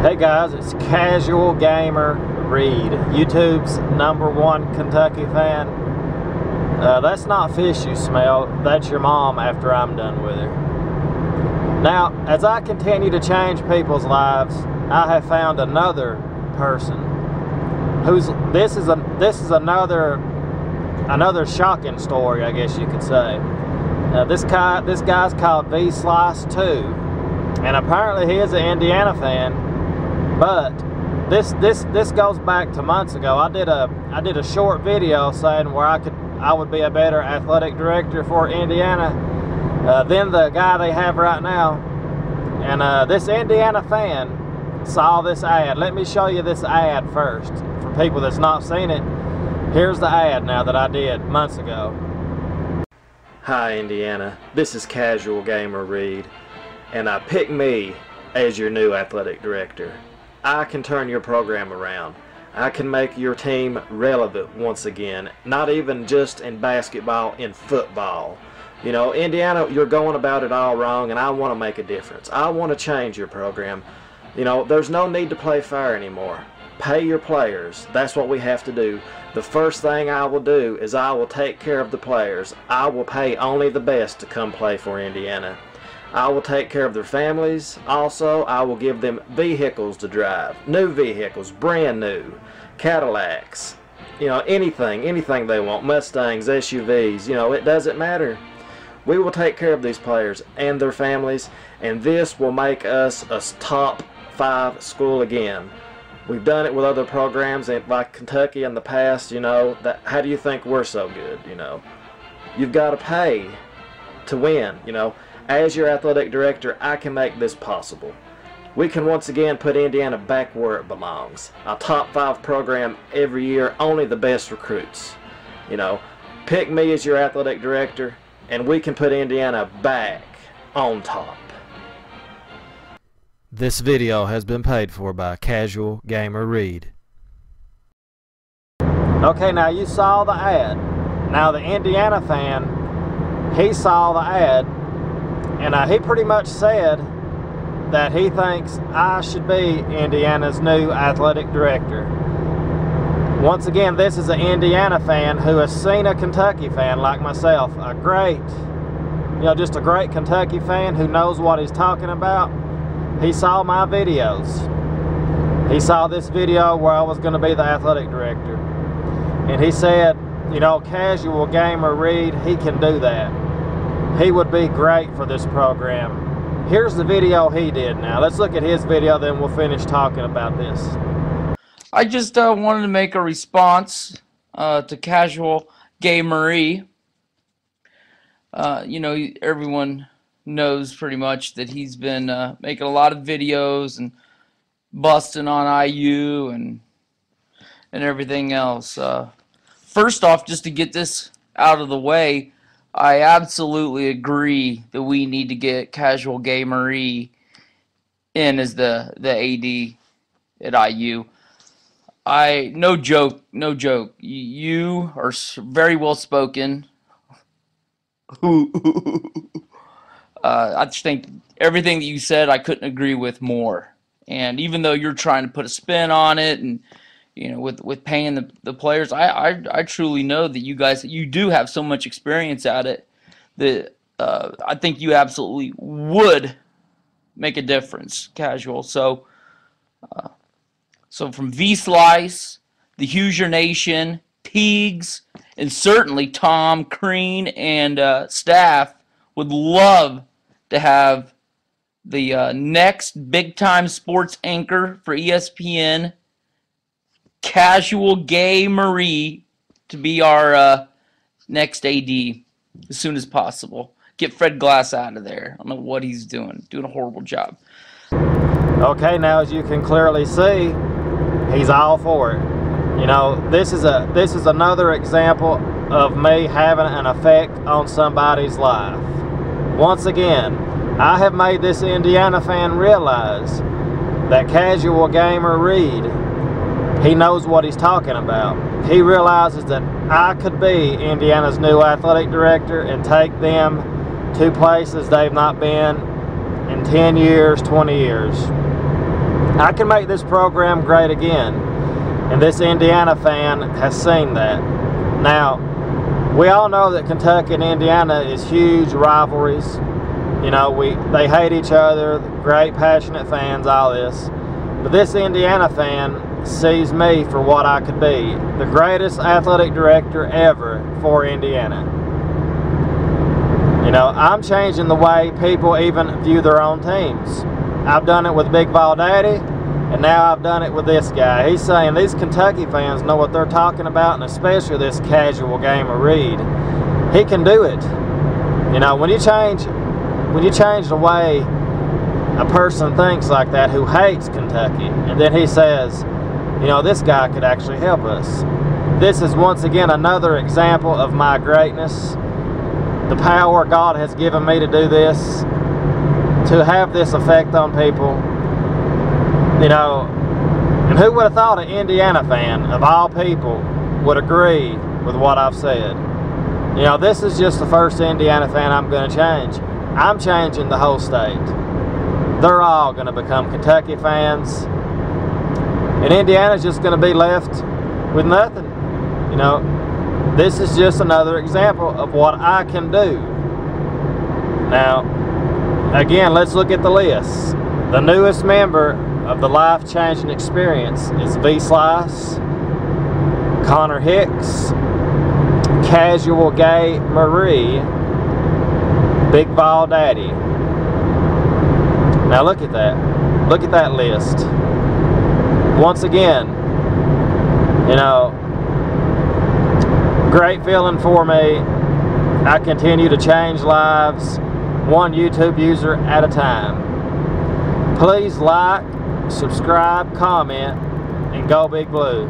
Hey guys, it's Casualgamerreed, YouTube's #1 Kentucky fan. That's not fish you smell, that's your mom after I'm done with her. Now, as I continue to change people's lives, I have found another person who's, this is another shocking story, I guess you could say. This guy's called V-Slice2, and apparently he is an Indiana fan. But this goes back to months ago. I did a short video saying where I would be a better athletic director for Indiana than the guy they have right now. And this Indiana fan saw this ad. Let me show you this ad first for people that's not seen it. Here's the ad now that I did months ago. Hi Indiana, this is Casualgamerreed, and pick me as your new athletic director. I can turn your program around. I can make your team relevant once again, not even just in basketball, in football. You know, Indiana, you're going about it all wrong, and I want to make a difference. I want to change your program. You know, there's no need to play fair anymore. Pay your players. That's what we have to do. The first thing I will do is I will take care of the players. I will pay only the best to come play for Indiana. I will take care of their families. Also, I will give them vehicles to drive. New vehicles, brand new. Cadillacs. You know, anything they want. Mustangs, SUVs, you know, it doesn't matter. We will take care of these players and their families, and this will make us a top 5 school again. We've done it with other programs like Kentucky in the past, you know. How do you think we're so good, you know? You've got to pay to win, you know. As your athletic director, I can make this possible. We can once again put Indiana back where it belongs. A top 5 program every year, only the best recruits. You know, pick me as your athletic director, and we can put Indiana back on top. This video has been paid for by Casualgamerreed. Okay, now you saw the ad. Now the Indiana fan, he saw the ad, and he pretty much said that he thinks I should be Indiana's new athletic director. Once again, this is an Indiana fan who has seen a Kentucky fan like myself. Just a great Kentucky fan who knows what he's talking about. He saw my videos. He saw this video where I was going to be the athletic director. And he said, you know, Casualgamerreed, he can do that. He would be great for this program. Here's the video he did now. Let's look at his video, then we'll finish talking about this. I just wanted to make a response to Casualgamerreed. You know, everyone knows pretty much that he's been making a lot of videos and busting on IU and everything else. First off, just to get this out of the way, I absolutely agree that we need to get Casualgamerreed in as the AD at IU. No joke. You are very well spoken. I just think everything that you said, I couldn't agree with more. And even though you're trying to put a spin on it, and you know, with paying the players, I truly know that you do have so much experience at it that I think you absolutely would make a difference, Casual. So from V-Slice, the Hoosier Nation, Pigs, and certainly Tom, Crean, and staff would love to have the next big-time sports anchor for ESPN, Casualgamerreed, to be our next AD as soon as possible. Get Fred Glass out of there. I don't know what he's doing a horrible job. Okay, now as you can clearly see, he's all for it. You know, this is another example of me having an effect on somebody's life. Once again, I have made this Indiana fan realize that Casualgamerreed, he knows what he's talking about. He realizes that I could be Indiana's new athletic director and take them to places they've not been in 10 years, 20 years. I can make this program great again. And this Indiana fan has seen that. Now, we all know that Kentucky and Indiana is huge rivalries. You know, they hate each other, great passionate fans, all this. But this Indiana fan sees me for what I could be. The greatest athletic director ever for Indiana. You know, I'm changing the way people even view their own teams. I've done it with Big Ball Daddy, and now I've done it with this guy. He's saying these Kentucky fans know what they're talking about, and especially this Casualgamerreed. He can do it. You know, when you change the way a person thinks like that who hates Kentucky, and then he says, you know, this guy could actually help us. This is once again another example of my greatness. The power God has given me to do this, to have this effect on people. You know, and who would have thought an Indiana fan, of all people, would agree with what I've said? You know, this is just the first Indiana fan I'm going to change. I'm changing the whole state. They're all going to become Kentucky fans. And Indiana's just going to be left with nothing. You know, this is just another example of what I can do. Now, again, let's look at the list. The newest member of the life-changing experience is V-Slice, Connor Hicks, Casualgamerreed, Big Ball Daddy. Now look at that. Look at that list. Once again, you know, great feeling for me. I continue to change lives, one YouTube user at a time. Please like, subscribe, comment, and go Big Blue.